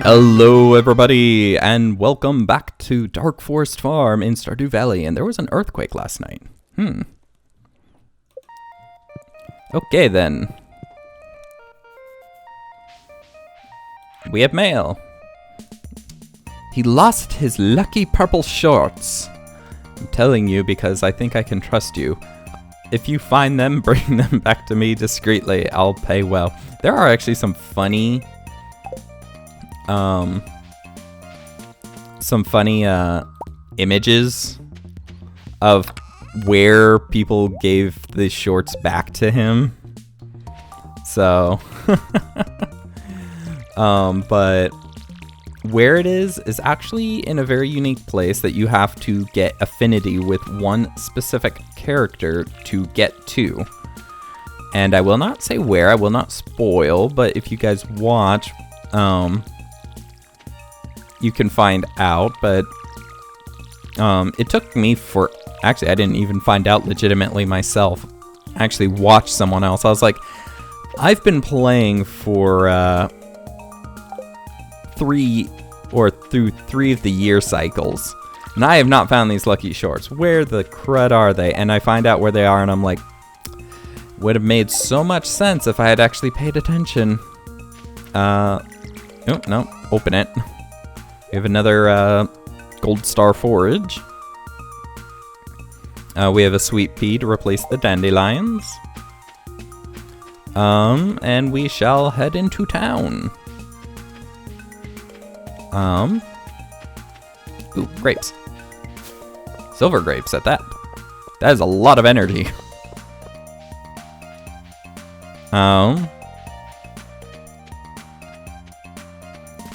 Hello everybody, and welcome back to Dark Forest Farm in Stardew Valley, and there was an earthquake last night. Okay then. We have mail. He lost his lucky purple shorts. I'm telling you because I think I can trust you. If you find them, bring them back to me discreetly. I'll pay well. There are actually some funny images of where people gave the shorts back to him. So, but where it is actually in a very unique place that you have to get affinity with one specific character to get to. And I will not say where, I will not spoil, but if you guys watch, you can find out, but it took me for, actually I didn't even find out legitimately myself. I actually watched someone else. I was like, I've been playing for through 3 of the year cycles, and I have not found these lucky shorts. Where the crud are they? And I find out where they are, and I'm like, would have made so much sense if I had actually paid attention. Oh, no, open it. We have another gold star forage. We have a sweet pea to replace the dandelions. And we shall head into town. Ooh, grapes. Silver grapes at that. That is a lot of energy.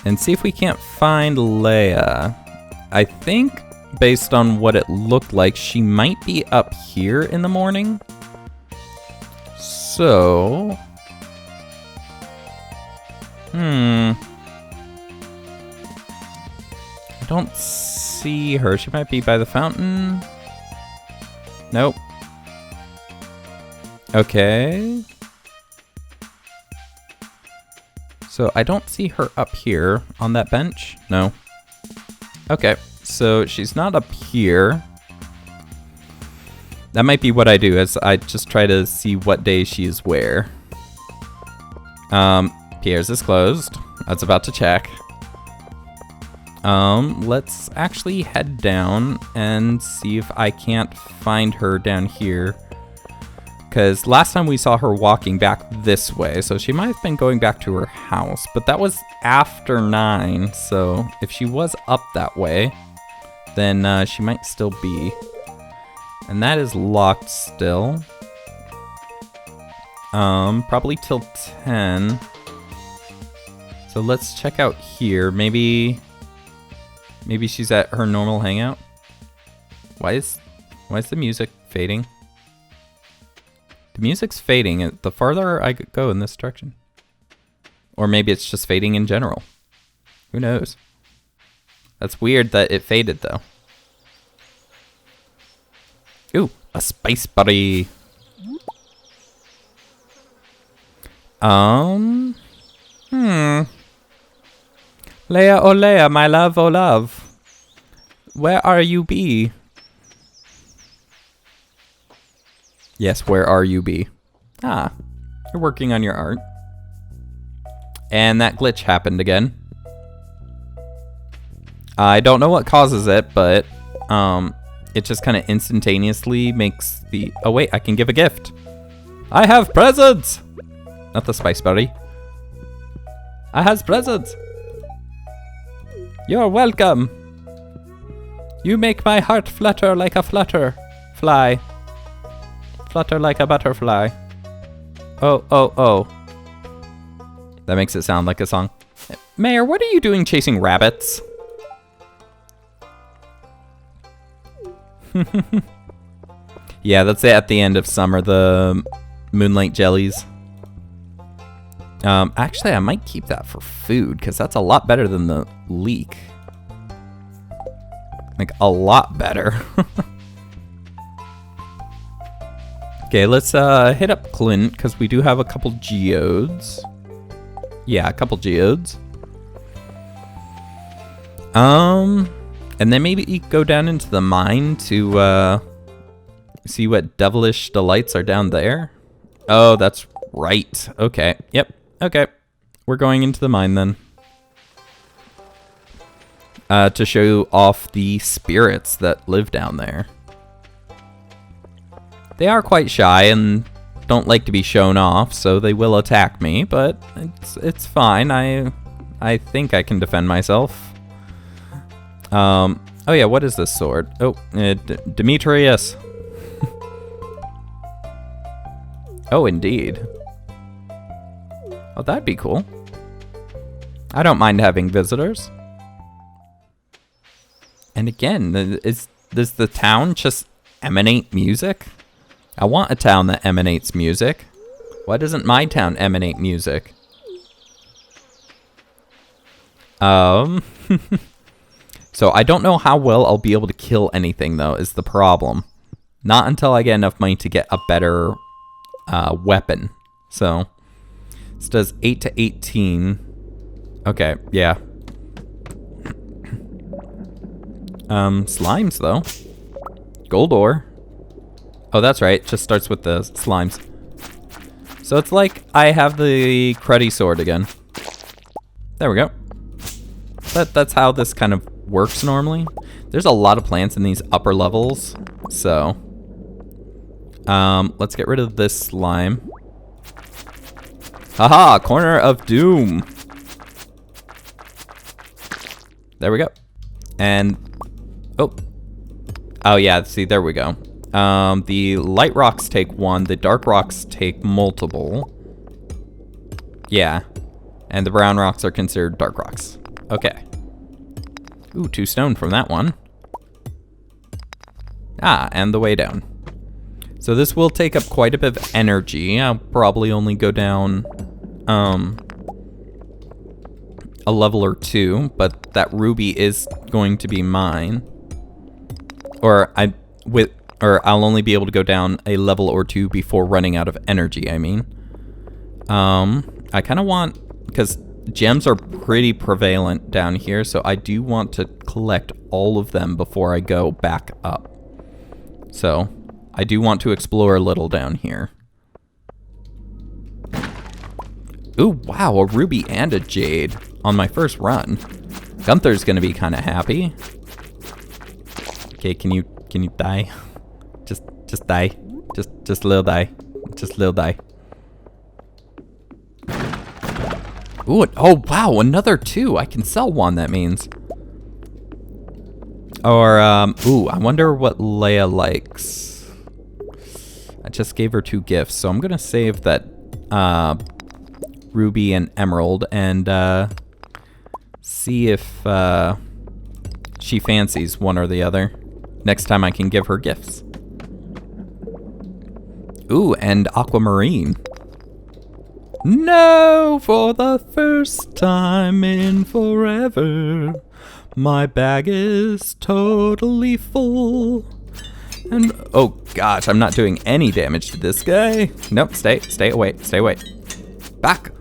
And see if we can't find Leia. I think, based on what it looked like, she might be up here in the morning. So... I don't see her. She might be by the fountain. Nope. Okay. So I don't see her up here on that bench. No. Okay, so she's not up here. That might be what I do, is I just try to see what day she is where. Pierre's is closed. I was about to check. Let's actually head down and see if I can't find her down here. Because last time we saw her walking back this way, so she might have been going back to her house, but that was after 9, so if she was up that way, then she might still be. And that is locked still. Probably till 10. So let's check out here. Maybe she's at her normal hangout. Why is the music fading? The music's fading the farther I go in this direction. Or maybe it's just fading in general. Who knows? That's weird that it faded though. Ooh, a spice buddy. Leia, oh Leia, my love, oh love. Where are you be? Yes, where are you be? Ah, you're working on your art. And that glitch happened again. I don't know what causes it, but it just kind of instantaneously makes the... Oh wait, I can give a gift. I have presents! Not the spice buddy. I has presents. You're welcome. You make my heart flutter like a fly. Flutter like a butterfly. Oh, oh, oh. That makes it sound like a song. Mayor, what are you doing chasing rabbits? Yeah, that's it at the end of summer, the moonlight jellies. Actually, I might keep that for food, because that's a lot better than the leek. Like, a lot better. Okay, let's hit up Clint, because we do have a couple geodes. Yeah, a couple geodes. And then maybe go down into the mine to see what devilish delights are down there. Oh, that's right. Okay. Yep. Okay. We're going into the mine then. To show off the spirits that live down there. They are quite shy and don't like to be shown off, so they will attack me, but it's fine. I think I can defend myself. Oh yeah, what is this sword? Oh, Demetrius. Oh, indeed. Oh, that'd be cool. I don't mind having visitors. And again, does the town just emanate music? I want a town that emanates music. Why doesn't my town emanate music? So I don't know how well I'll be able to kill anything, though, is the problem. Not until I get enough money to get a better weapon. So this does 8 to 18. Okay, yeah. Slimes, though. Gold ore. Oh, that's right. Just starts with the slimes. So it's like I have the cruddy sword again. There we go. That's how this kind of works normally. There's a lot of plants in these upper levels, so let's get rid of this slime. Haha, corner of doom. There we go. And oh yeah, see, there we go. The light rocks take 1, the dark rocks take multiple. Yeah, and the brown rocks are considered dark rocks. Okay. Ooh, 2 stone from that one. Ah, and the way down. So this will take up quite a bit of energy. I'll probably only go down a level or 2, but that ruby is going to be mine. Or I'll only be able to go down a level or 2 before running out of energy, I mean. I kind of want, because gems are pretty prevalent down here, so I do want to collect all of them before I go back up. So I do want to explore a little down here. Ooh, wow, a ruby and a jade on my first run. Gunther's gonna be kind of happy. Okay, can you die? Just die. Just little die. Just little die. Ooh, oh wow, another 2. I can sell 1, that means. Or, ooh, I wonder what Leia likes. I just gave her 2 gifts, so I'm gonna save that, ruby and emerald and, see if, she fancies one or the other. Next time I can give her gifts. Ooh, and aquamarine. No, for the first time in forever, my bag is totally full. And, oh gosh, I'm not doing any damage to this guy. Nope, stay away, stay away. Back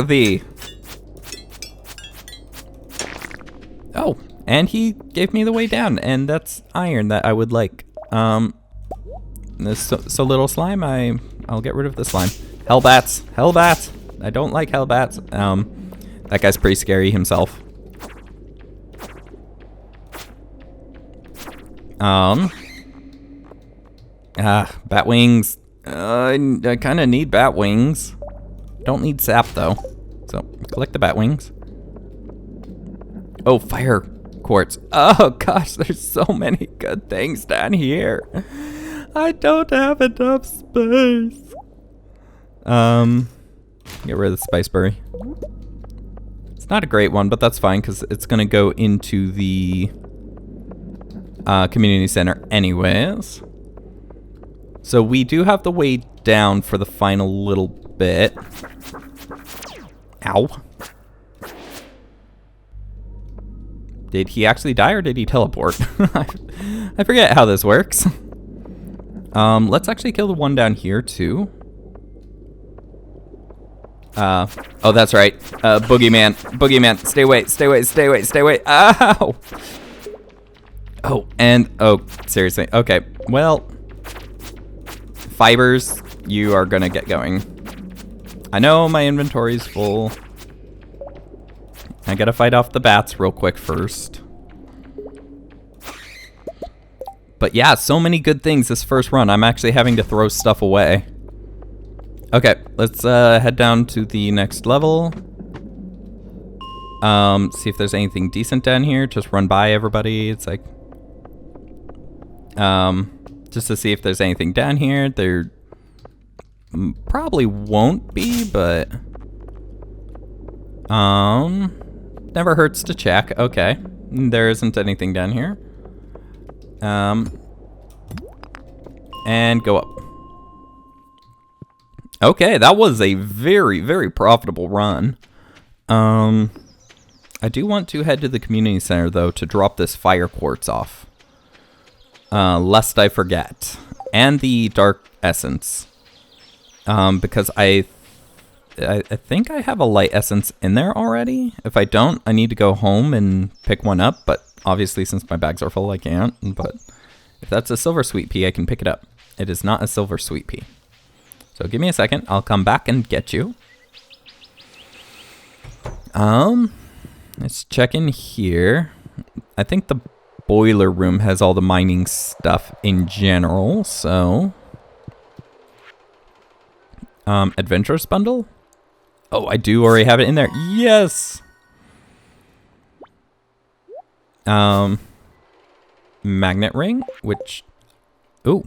thee. Oh, and he gave me the way down, and that's iron that I would like. So little slime, I'll get rid of the slime. Hellbats, hellbats. I don't like hellbats. That guy's pretty scary himself. Bat wings. I kind of need bat wings. Don't need sap though. So collect the bat wings. Oh, fire quartz. Oh gosh, there's so many good things down here. I don't have enough space. Get rid of the spiceberry. It's not a great one, but that's fine because it's gonna go into the community center anyways. So we do have the way down for the final little bit. Ow. Did he actually die or did he teleport? I forget how this works. Let's actually kill the one down here too. Oh, that's right. Boogeyman. Boogeyman. Stay away. Stay away. Stay away. Stay away. Ow! Oh, and... Oh, seriously. Okay. Well... Fibers, you are gonna get going. I know my inventory's full. I gotta fight off the bats real quick first. But yeah, so many good things this first run. I'm actually having to throw stuff away. Okay, let's head down to the next level. See if there's anything decent down here. Just run by everybody. It's like... just to see if there's anything down here. There probably won't be, but... never hurts to check. Okay. There isn't anything down here. And go up. Okay, that was a very, very profitable run. I do want to head to the community center, though, to drop this fire quartz off. Lest I forget. And the dark essence. Because I think I have a light essence in there already. If I don't, I need to go home and pick one up. But obviously, since my bags are full, I can't. But if that's a silver sweet pea, I can pick it up. It is not a silver sweet pea. So give me a second. I'll come back and get you. Let's check in here. I think the boiler room has all the mining stuff in general, so... Adventurous bundle? Oh, I do already have it in there. Yes! Magnet ring, which... Ooh.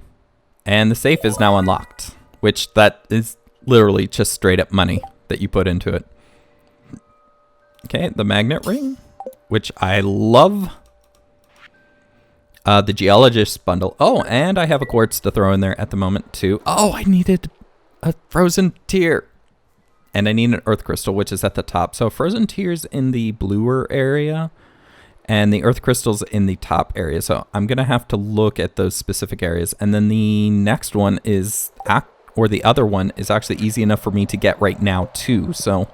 And the safe is now unlocked, which that is literally just straight up money that you put into it. Okay, the magnet ring, which I love. The geologist bundle. Oh, and I have a quartz to throw in there at the moment too. Oh, I needed a frozen tear. And I need an earth crystal, which is at the top. So frozen tear's in the bluer area. And the earth crystal's in the top area. So I'm going to have to look at those specific areas. And then the next one is, or the other one is actually easy enough for me to get right now too. So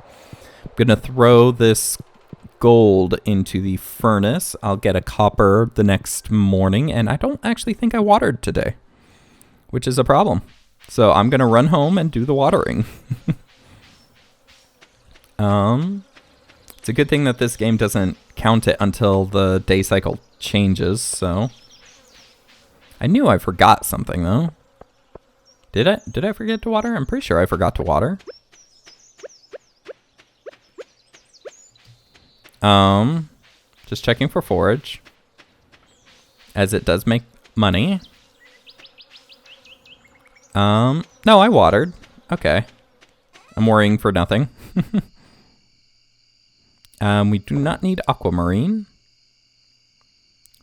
I'm going to throw this gold into the furnace. I'll get a copper the next morning. And I don't actually think I watered today, which is a problem. So I'm going to run home and do the watering. It's a good thing that this game doesn't count it until the day cycle changes, so... I knew I forgot something, though. Did I forget to water? I'm pretty sure I forgot to water. Just checking for forage. As it does make money. No, I watered. Okay. I'm worrying for nothing. We do not need aquamarine.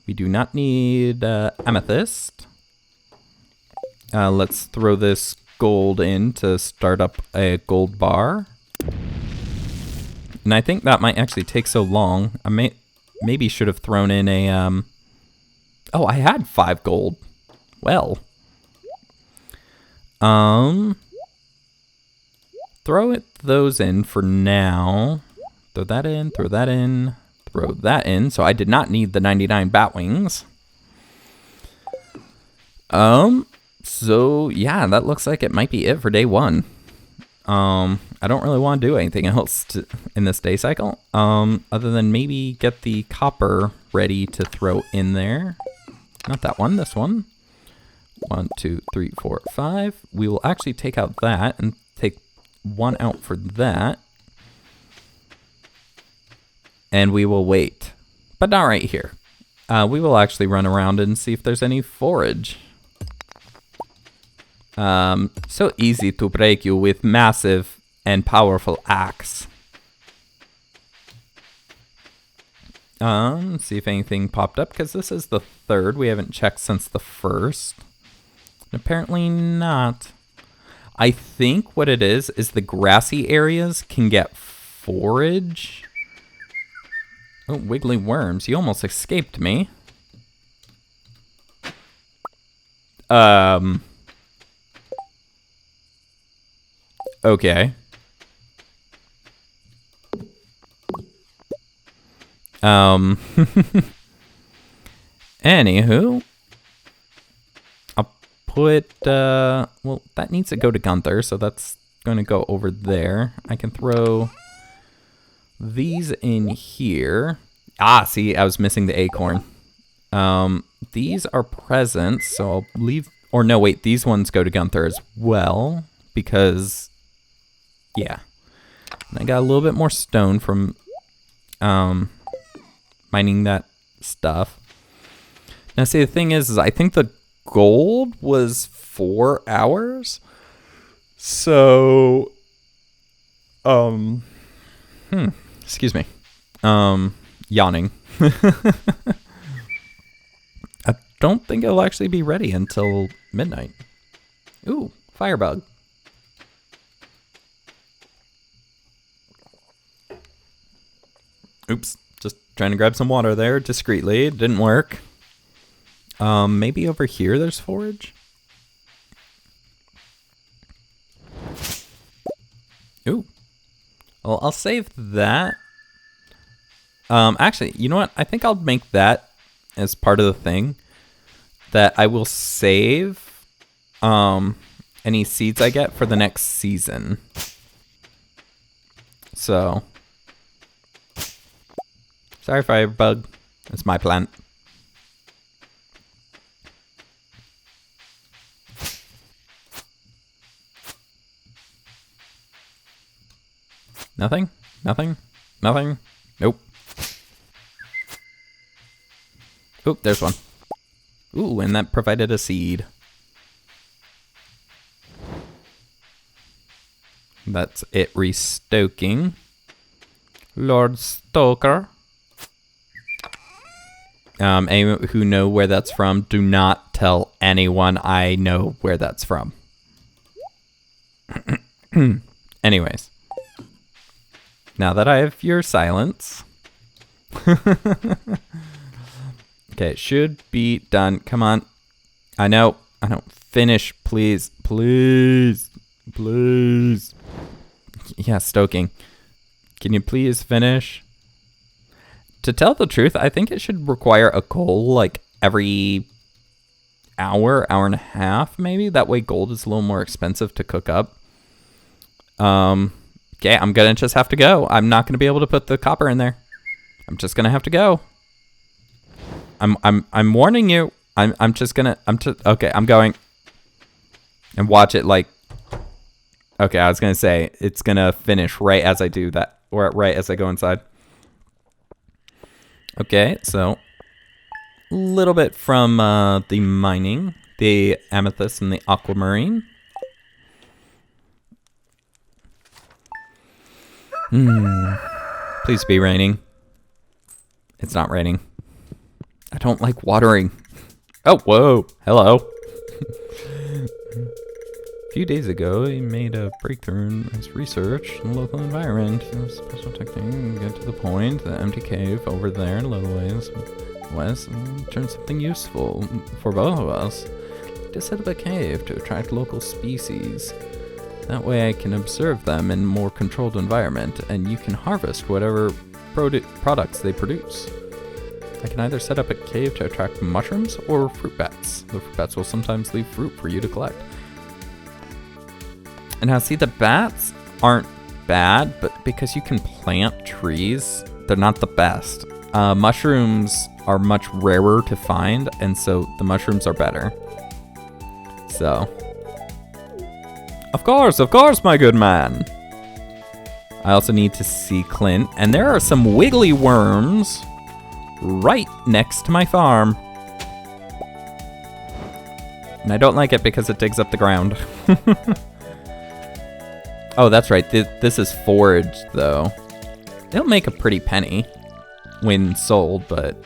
We do not need amethyst. Let's throw this gold in to start up a gold bar. And I think that might actually take so long. I maybe should have thrown in a... Oh, I had 5 gold. Well. Throw those in for now. Throw that in, throw that in, throw that in. So I did not need the 99 bat wings. So yeah, that looks like it might be it for day 1. I don't really want to do anything else in this day cycle. Other than maybe get the copper ready to throw in there. Not that one, this one. 1, 2, 3, 4, 5. We will actually take out that and take 1 out for that. And we will wait. But not right here. We will actually run around and see if there's any forage. So easy to break you with massive and powerful axe. See if anything popped up, because this is the 3rd. We haven't checked since the 1st. Apparently not. I think what it is the grassy areas can get forage. Oh, wiggly worms. You almost escaped me. Okay. Anywho, I'll put, well, that needs to go to Gunther, so that's going to go over there. I can throw these in here. Ah, see, I was missing the acorn. These are presents, so I'll leave, or no, wait, these ones go to Gunther as well, because, yeah. I got a little bit more stone from, mining that stuff. Now, see, the thing is I think the gold was 4 hours. So, excuse me. Yawning. I don't think it'll actually be ready until midnight. Ooh, firebug. Oops, just trying to grab some water there discreetly. It didn't work. Maybe over here there's forage? Ooh. Well, I'll save that. Actually, you know what? I think I'll make that as part of the thing. That I will save any seeds I get for the next season. So. Sorry, firebug. It's my plant. Nothing? Nothing? Nothing? Nope. Oop, there's one. Ooh, and that provided a seed. That's it restoking. Lord Stoker. Anyone who know where that's from, do not tell anyone I know where that's from. Anyways. Now that I have your silence. Okay, it should be done. Come on. I know. Finish, please. Please. Please. Yeah, stoking. Can you please finish? To tell the truth, I think it should require a coal like every hour and a half, maybe. That way gold is a little more expensive to cook up. Okay, I'm gonna just have to go. I'm not gonna be able to put the copper in there. I'm just gonna have to go. I'm warning you. Okay, I'm going. And watch it like. Okay, I was gonna say it's gonna finish right as I do that, or right as I go inside. Okay, so a little bit from the mining, the amethyst and the aquamarine. Please be raining. It's not raining. I don't like watering. Oh, whoa. Hello. A few days ago, he made a breakthrough in his research in the local environment. A special technique to get to the point, the empty cave over there a little ways west, and turn something useful for both of us. To set up a cave to attract local species. That way I can observe them in a more controlled environment, and you can harvest whatever products they produce. I can either set up a cave to attract mushrooms or fruit bats. The fruit bats will sometimes leave fruit for you to collect. And now see, the bats aren't bad, but because you can plant trees, they're not the best. Mushrooms are much rarer to find, and so the mushrooms are better. So, of course, my good man. I also need to see Clint, and there are some wiggly worms right next to my farm. And I don't like it because it digs up the ground. Oh, that's right. This is forage, though. It'll make a pretty penny when sold, but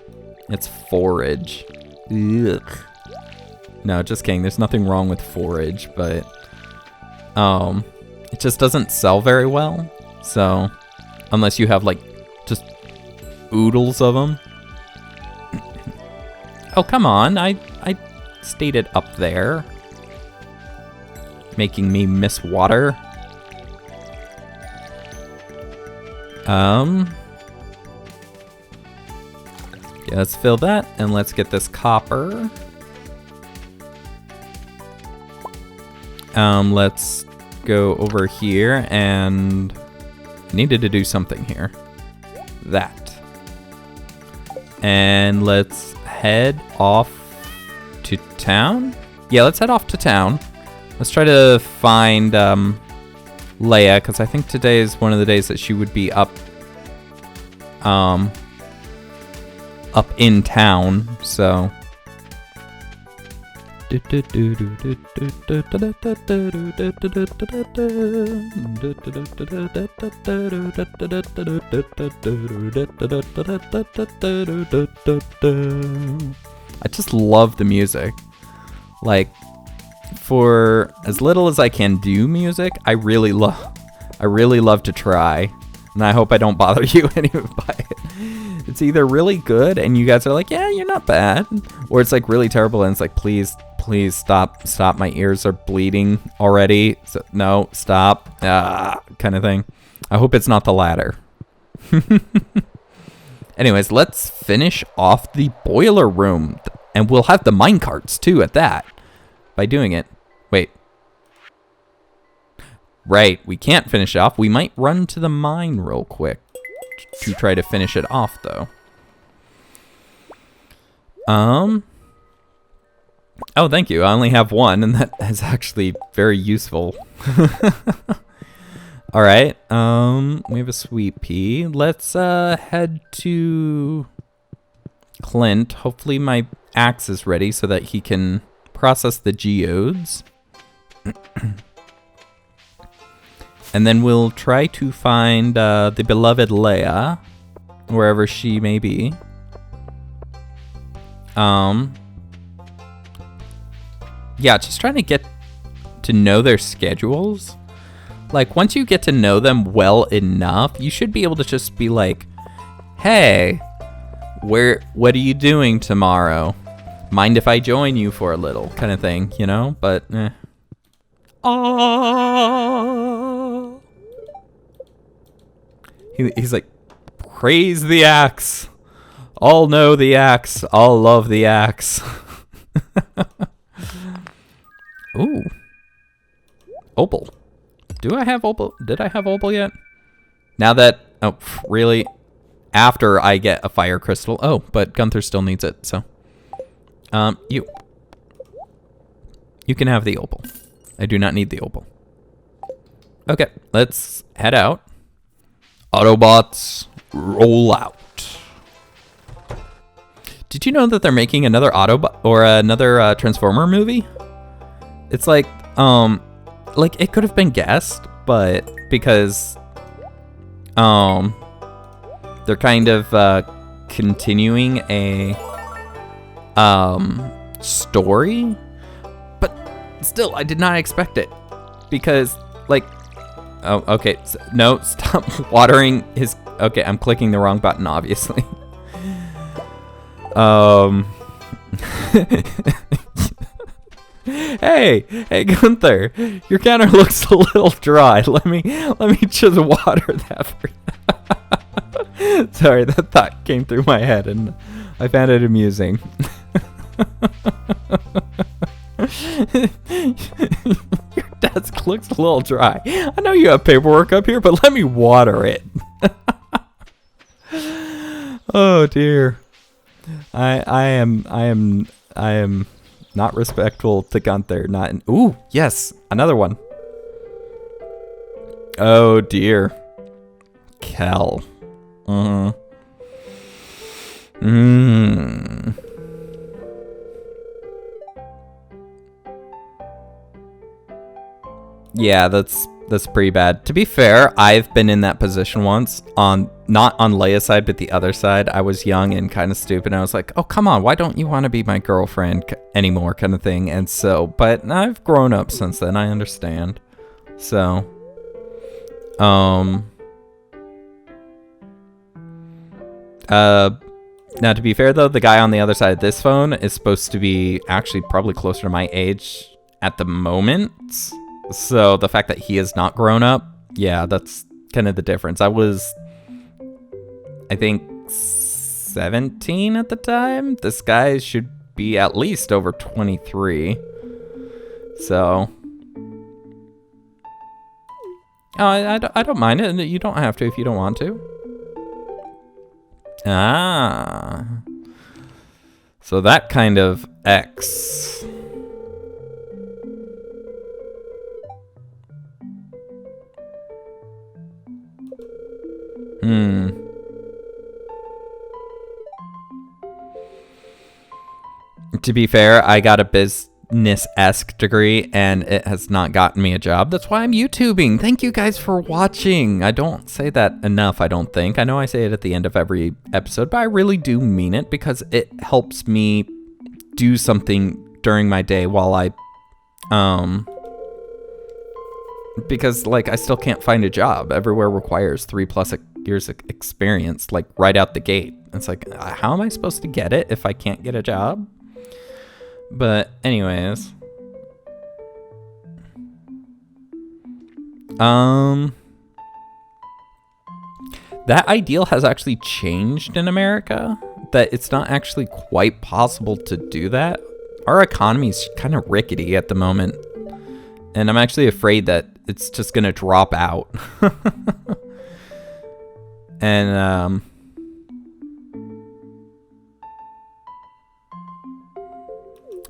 it's forage. Ugh. No, just kidding. There's nothing wrong with forage, but it just doesn't sell very well. So, unless you have like just oodles of them. Oh, come on. I stayed it up there, making me miss water. Okay, let's fill that, and let's get this copper. Let's go over here, and I needed to do something here. That. And let's head off to town? Yeah, let's head off to town. Let's try to find Leia, because I think today is one of the days that she would be up in town, so. I just love the music. Like, for as little as I can do music, I really love to try. And I hope I don't bother you anyway by it. It's either really good and you guys are like, yeah, you're not bad, or it's like really terrible and it's like, please stop, my ears are bleeding already. So no, stop, kind of thing. I hope it's not the latter. Anyways, let's finish off the boiler room, and we'll have the minecarts too at that by doing it. Wait. Right, we can't finish it off. We might run to the mine real quick to try to finish it off, though. Oh, thank you. I only have one, and that is actually very useful. All right. We have a sweet pea. Let's head to Clint. Hopefully my axe is ready so that he can process the geodes. And then we'll try to find the beloved Leia, wherever she may be. Yeah, just trying to get to know their schedules. Like, once you get to know them well enough, you should be able to just be like, hey, what are you doing tomorrow? Mind if I join you for a little, kind of thing, you know? But, Oh. He's like, praise the axe. All know the axe. All love the axe. Ooh. Opal. Do I have opal? Did I have opal yet? Now that, oh, really? After I get a fire crystal. Oh, but Gunther still needs it, so. You can have the opal. I do not need the opal. Okay, let's head out. Autobots, roll out. Did you know that they're making another Autobot or another Transformer movie? It's like it could have been guessed, but because they're kind of continuing a story, but still I did not expect it, because like, oh, okay, no, stop watering his, okay, I'm clicking the wrong button, obviously. Hey Gunther, your counter looks a little dry. Let me just water that for you. Sorry, that thought came through my head and I found it amusing. Your desk looks a little dry. I know you have paperwork up here, but let me water it. Oh dear. I am not respectful to Gunther. Ooh, yes, another one. Oh dear. Kel. Yeah, that's pretty bad. To be fair, I've been in that position once, not on Leia's side, but the other side. I was young and kind of stupid. I was like, oh, come on, why don't you want to be my girlfriend anymore, kind of thing. And so, but I've grown up since then. I understand. So, now to be fair though, the guy on the other side of this phone is supposed to be actually probably closer to my age at the moment. So the fact that he is not grown up, yeah, that's kind of the difference. I was, I think, 17 at the time. This guy should be at least over 23. So, I don't mind it. You don't have to if you don't want to. Ah. So that kind of X. To be fair, I got a business-esque degree and it has not gotten me a job. That's why I'm YouTubing. Thank you guys for watching. I don't say that enough, I don't think. I know I say it at the end of every episode, but I really do mean it because it helps me do something during my day while I, because like I still can't find a job. Everywhere requires 3+ years of experience, like right out the gate. It's like, how am I supposed to get it if I can't get a job? But anyways, that ideal has actually changed in America, that it's not actually quite possible to do that. Our economy's kind of rickety at the moment, and I'm actually afraid that it's just gonna drop out. And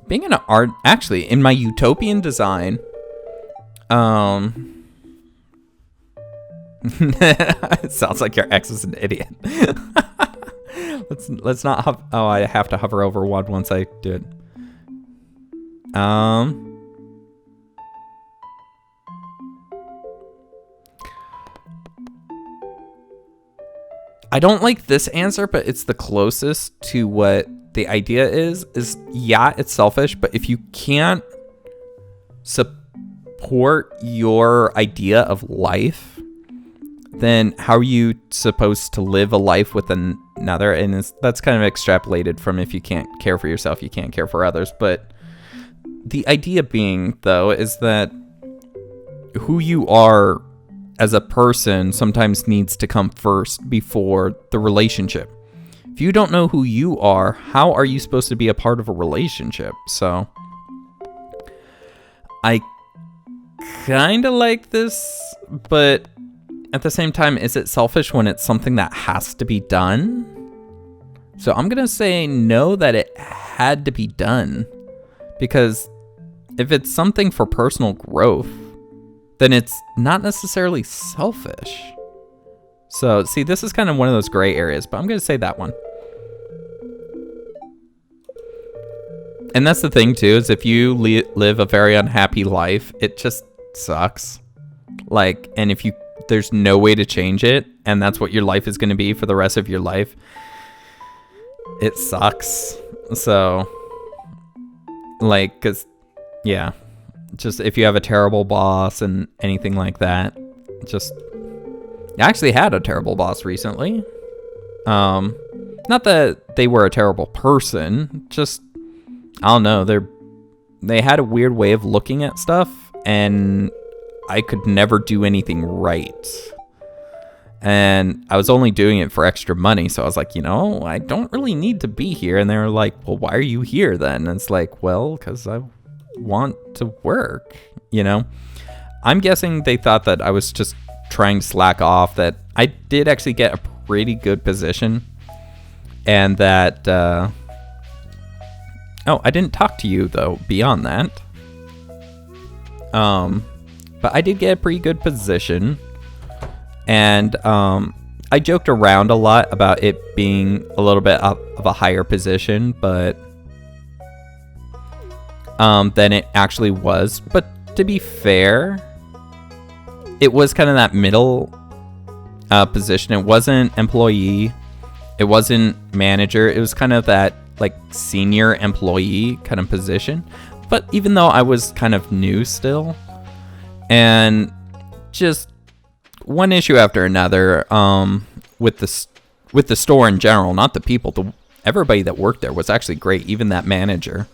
being an art, actually, in my utopian design, it sounds like your ex is an idiot. let's not oh, I have to hover over one once I do it. I don't like this answer, but it's the closest to what the idea is yeah, it's selfish, but if you can't support your idea of life, then how are you supposed to live a life with another? And that's kind of extrapolated from if you can't care for yourself, you can't care for others. But the idea being, though, is that who you are as a person sometimes needs to come first before the relationship. If you don't know who you are, how are you supposed to be a part of a relationship? So I kind of like this, but at the same time, is it selfish when it's something that has to be done? So I'm going to say no, that it had to be done. Because if it's something for personal growth, then it's not necessarily selfish. So, see, this is kind of one of those gray areas, but I'm going to say that one. And that's the thing, too, is if you live a very unhappy life, it just sucks. Like, and if there's no way to change it, and that's what your life is going to be for the rest of your life, it sucks. So, like, because, yeah, just if you have a terrible boss and anything like that, just... I actually had a terrible boss recently. Not that they were a terrible person, just, I don't know, they had a weird way of looking at stuff, and I could never do anything right. And I was only doing it for extra money, so I was like, I don't really need to be here. And they were like, well, why are you here then? And it's like, well, because I want to work, I'm guessing they thought that I was just trying to slack off, that I did actually get a pretty good position, and that oh, I didn't talk to you though beyond that, but I did get a pretty good position, and I joked around a lot about it being a little bit of a higher position, but than it actually was. But to be fair, it was kind of that middle position. It wasn't employee, it wasn't manager, it was kind of that like senior employee kind of position. But even though I was kind of new still, and just one issue after another, with the store in general, not the people, everybody that worked there was actually great. Even that manager,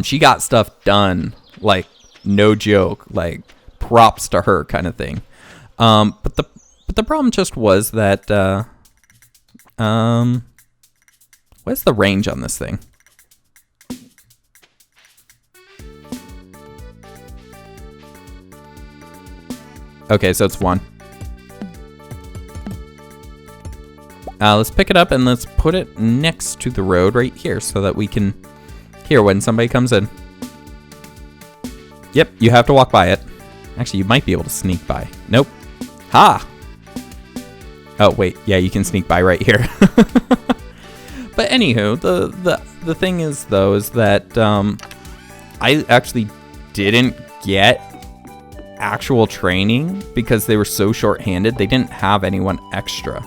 she got stuff done, like no joke, like props to her kind of thing. But the problem just was that What's the range on this thing? Okay, so it's 1. Let's pick it up and let's put it next to the road right here so that we can hear when somebody comes in. Yep, you have to walk by it. Actually, you might be able to sneak by. Nope. Ha! Oh, wait. Yeah, you can sneak by right here. But anywho, the thing is, though, is that I actually didn't get actual training because they were so short-handed. They didn't have anyone extra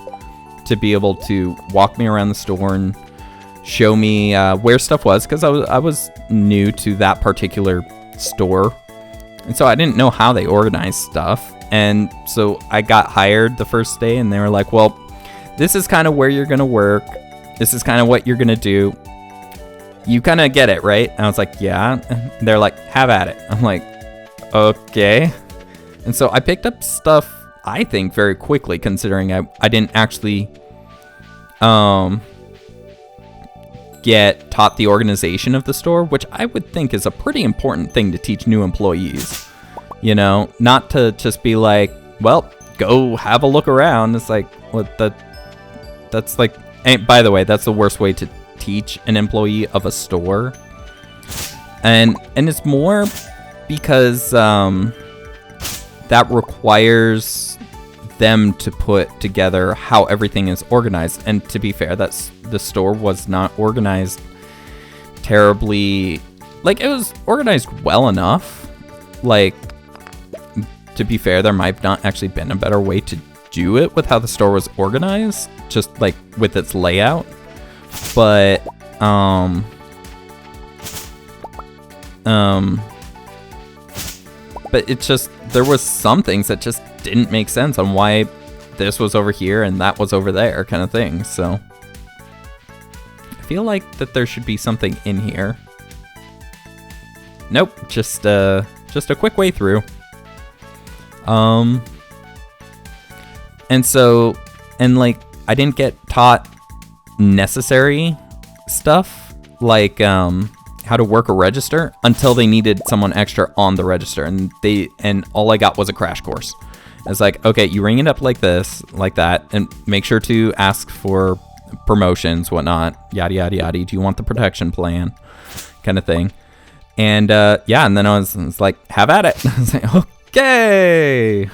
to be able to walk me around the store and show me where stuff was, because I was new to that particular store, and so I didn't know how they organized stuff. And so I got hired the first day, and they were like, well, this is kind of where you're gonna work, this is kind of what you're gonna do, you kind of get it, right? And I was like, yeah. And they're like, have at it. I'm like, okay. And so I picked up stuff, I think, very quickly, considering I didn't actually get taught the organization of the store, which I would think is a pretty important thing to teach new employees. You know, not to just be like, well, go have a look around. It's like, what that's like, and by the way, that's the worst way to teach an employee of a store. And it's more because that requires them to put together how everything is organized. And to be fair, the store was not organized terribly. Like, it was organized well enough. Like, to be fair, there might not actually been a better way to do it with how the store was organized, just like with its layout. But but it's just, there was some things that just didn't make sense on why this was over here and that was over there, kind of thing. So I feel like that there should be something in here. Nope, just a quick way through. And so, and like, I didn't get taught necessary stuff like how to work a register until they needed someone extra on the register, and all I got was a crash course. It's like, okay, you ring it up like this, like that, and make sure to ask for promotions, whatnot, yada yada yada. Do you want the protection plan, kind of thing? And yeah, and then I was like, have at it. I was like, okay.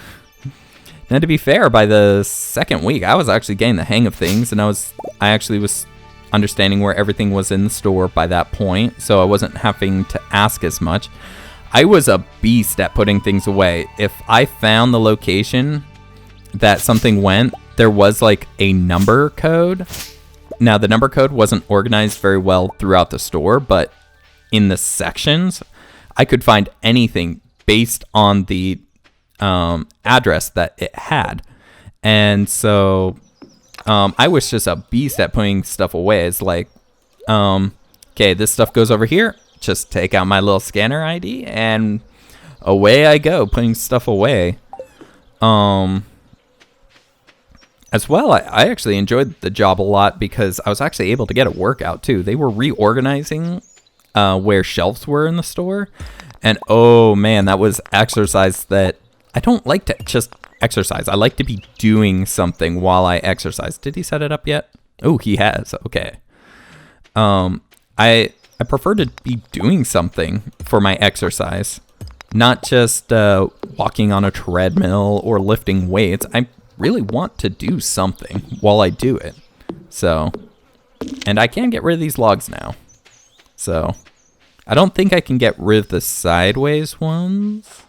Now, to be fair, by the second week, I was actually getting the hang of things, and I actually was understanding where everything was in the store by that point, so I wasn't having to ask as much. I was a beast at putting things away. If I found the location that something went, there was like a number code. Now, the number code wasn't organized very well throughout the store, but in the sections, I could find anything based on the address that it had. And so I was just a beast at putting stuff away. It's like, okay, this stuff goes over here. Just take out my little scanner ID and away I go, putting stuff away. As well, I actually enjoyed the job a lot because I was actually able to get a workout too. They were reorganizing where shelves were in the store. And oh man, that was exercise that I don't like to just exercise. I like to be doing something while I exercise. Did he set it up yet? Oh, he has. Okay. I prefer to be doing something for my exercise, not just walking on a treadmill or lifting weights. I really want to do something while I do it. So, and I can get rid of these logs now. So, I don't think I can get rid of the sideways ones.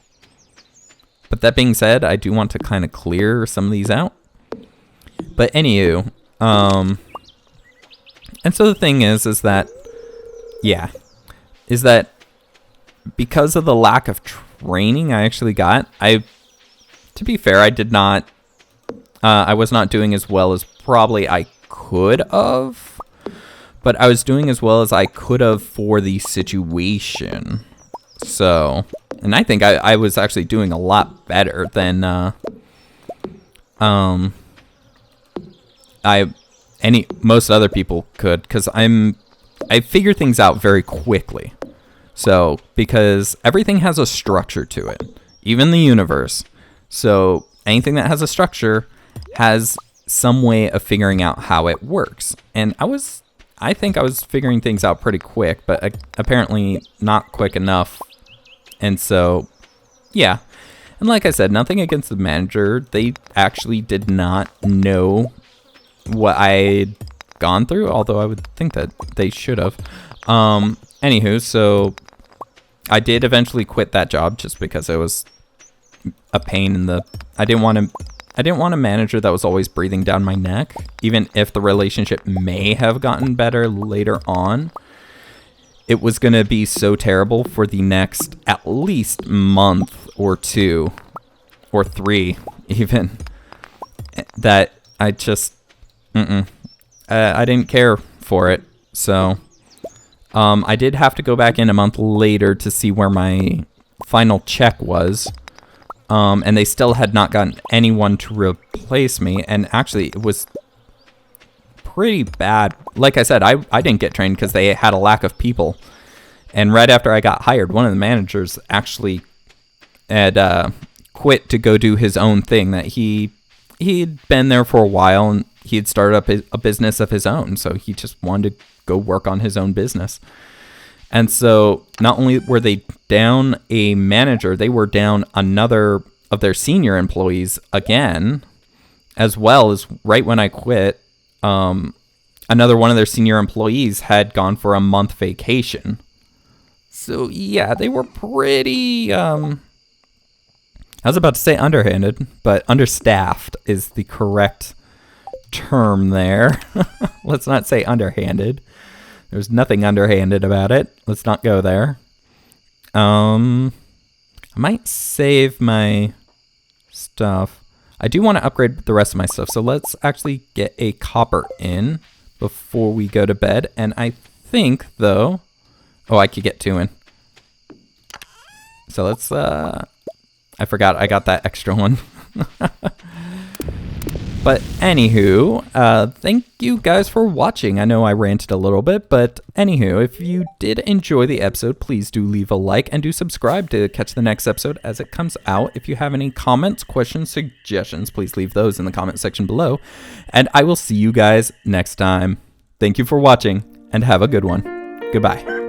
But that being said, I do want to kind of clear some of these out. But anywho, and so the thing is that, yeah, is that because of the lack of training I actually got, to be fair, I did not, I was not doing as well as probably I could have, but I was doing as well as I could have for the situation. So, and I think I was actually doing a lot better than I most other people could, because I figure things out very quickly. So, because everything has a structure to it, even the universe. So, anything that has a structure has some way of figuring out how it works. And I think I was figuring things out pretty quick, but apparently not quick enough. And so, yeah. And like I said, nothing against the manager. They actually did not know what I'd gone through, although I would think that they should have. Anywho, so I did eventually quit that job just because it was a pain in the... I didn't want a manager that was always breathing down my neck, even if the relationship may have gotten better later on. It was going to be so terrible for the next at least month or 2 or 3 even, that I just I didn't care for it. So I did have to go back in a month later to see where my final check was. And they still had not gotten anyone to replace me. And actually, it was pretty bad. Like I said, I didn't get trained because they had a lack of people. And right after I got hired, one of the managers actually had quit to go do his own thing. That he'd been there for a while, and he had started up a business of his own. So he just wanted to go work on his own business. And so not only were they down a manager, they were down another of their senior employees again, as well as right when I quit, another one of their senior employees had gone for a month vacation. So yeah, they were pretty, I was about to say underhanded, but understaffed is the correct term there. Let's not say underhanded. There's nothing underhanded about it. Let's not go there. I might save my stuff. I do want to upgrade the rest of my stuff. So let's actually get a copper in before we go to bed. And I think, though... Oh, I could get 2 in. So let's... I forgot I got that extra one. But anywho, thank you guys for watching. I know I ranted a little bit, but anywho, if you did enjoy the episode, please do leave a like and do subscribe to catch the next episode as it comes out. If you have any comments, questions, suggestions, please leave those in the comment section below. And I will see you guys next time. Thank you for watching and have a good one. Goodbye.